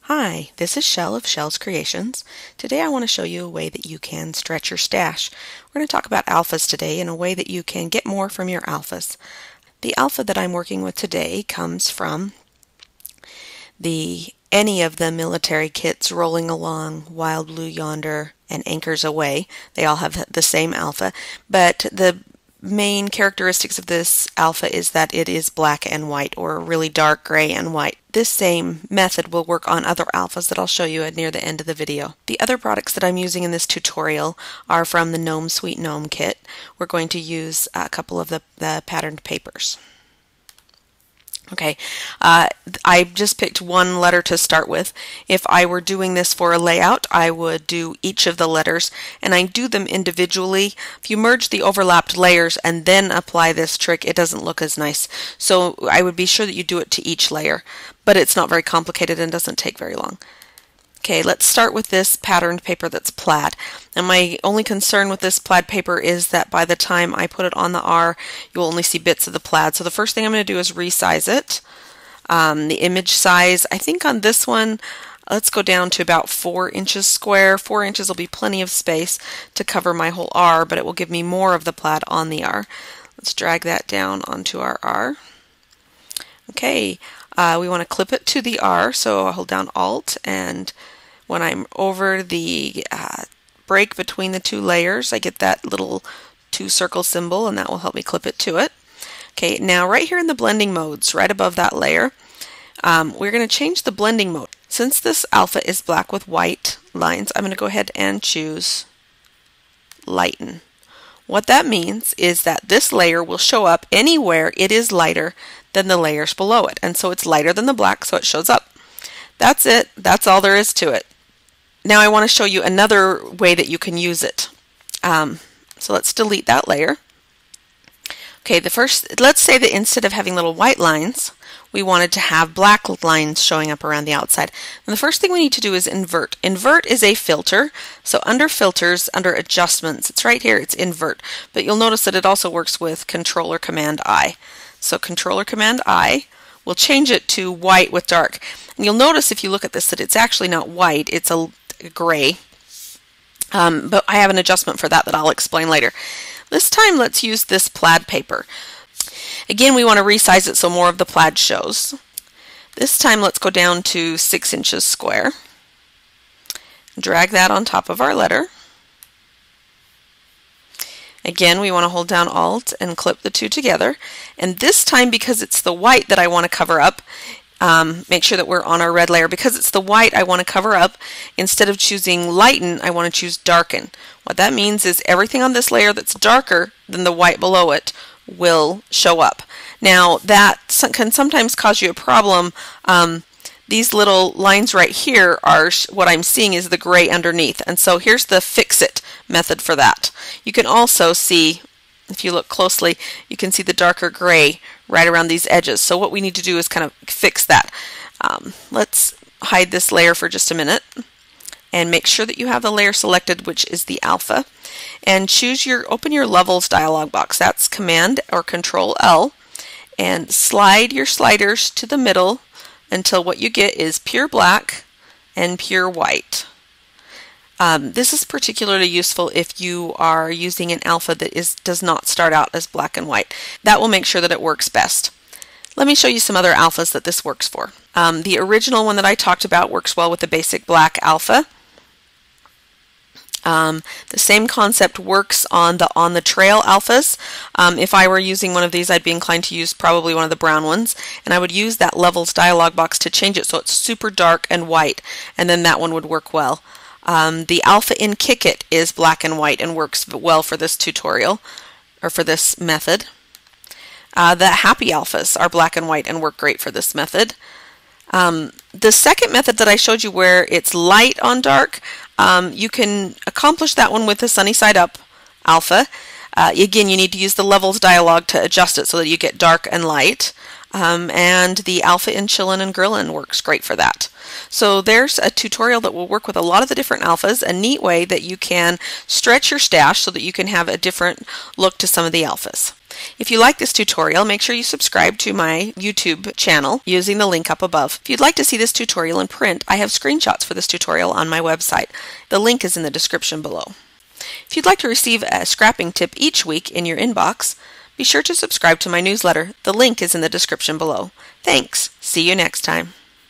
Hi, this is Shell of Shell's Creations. Today I want to show you a way that you can stretch your stash. We're going to talk about alphas today in a way that you can get more from your alphas. The alpha that I'm working with today comes from any of the military kits Rolling Along, Wild Blue Yonder, and Anchors Away. They all have the same alpha, but the main characteristics of this alpha is that it is black and white, or really dark gray and white. This same method will work on other alphas that I'll show you near the end of the video. The other products that I'm using in this tutorial are from the Gnome Sweet Gnome kit. We're going to use a couple of the patterned papers. Okay, I just picked one letter to start with. If I were doing this for a layout, I would do each of the letters, and I do them individually. If you merge the overlapped layers and then apply this trick, it doesn't look as nice. So I would be sure that you do it to each layer, but it's not very complicated and doesn't take very long. Okay, let's start with this patterned paper that's plaid. And my only concern with this plaid paper is that by the time I put it on the R, you'll only see bits of the plaid. So the first thing I'm going to do is resize it. The image size, I think on this one, let's go down to about 4 inches square. 4 inches will be plenty of space to cover my whole R, but it will give me more of the plaid on the R. Let's drag that down onto our R. Okay, we want to clip it to the R, so I'll hold down Alt, and when I'm over the break between the two layers, I get that little 2 circle symbol, and that will help me clip it to it. Okay, now right here in the blending modes, right above that layer, we're going to change the blending mode. Since this alpha is black with white lines, I'm going to go ahead and choose Lighten. What that means is that this layer will show up anywhere it is lighter than the layers below it, and so it's lighter than the black, so it shows up. That's it. That's all there is to it. Now I want to show you another way that you can use it. So let's delete that layer. Okay, let's say that instead of having little white lines, we wanted to have black lines showing up around the outside. And the first thing we need to do is invert. Invert is a filter. So under filters, under adjustments, it's right here, it's invert. But you'll notice that it also works with Control or Command I. So Control or Command I will change it to white with dark. And you'll notice if you look at this that it's actually not white, it's a gray. But I have an adjustment for that I'll explain later. This time let's use this plaid paper. Again, we want to resize it so more of the plaid shows. This time let's go down to 6 inches square. Drag that on top of our letter. Again, we want to hold down Alt and clip the two together. And this time, because it's the white that I want to cover up, make sure that we're on our red layer. Because it's the white I want to cover up, instead of choosing Lighten, I want to choose Darken. What that means is everything on this layer that's darker than the white below it will show up. Now, that can sometimes cause you a problem. These little lines right here are what I'm seeing is the gray underneath, and so here's the fix it method for that. You can also see, if you look closely, you can see the darker gray right around these edges. So what we need to do is kind of fix that. Let's hide this layer for just a minute and make sure that you have the layer selected, which is the alpha, and open your levels dialog box. That's Command or Control L, and slide your sliders to the middle until what you get is pure black and pure white. This is particularly useful if you are using an alpha that does not start out as black and white. That will make sure that it works best. Let me show you some other alphas that this works for. The original one that I talked about works well with the basic black alpha. The same concept works on the trail alphas. If I were using one of these, I'd be inclined to use probably one of the brown ones, and I would use that levels dialog box to change it so it's super dark and white, and then that one would work well. The alpha in Kick-It is black and white and works well for this tutorial, or for this method. The happy alphas are black and white and work great for this method. The second method that I showed you where it's light on dark, you can accomplish that one with the sunny side up alpha. Again, you need to use the levels dialog to adjust it so that you get dark and light. and the Alpha in Chillin' and Grillin' works great for that. So there's a tutorial that will work with a lot of the different alphas, a neat way that you can stretch your stash so that you can have a different look to some of the alphas. If you like this tutorial, make sure you subscribe to my YouTube channel using the link up above. If you'd like to see this tutorial in print, I have screenshots for this tutorial on my website. The link is in the description below. If you'd like to receive a scrapping tip each week in your inbox, be sure to subscribe to my newsletter. The link is in the description below. Thanks. See you next time.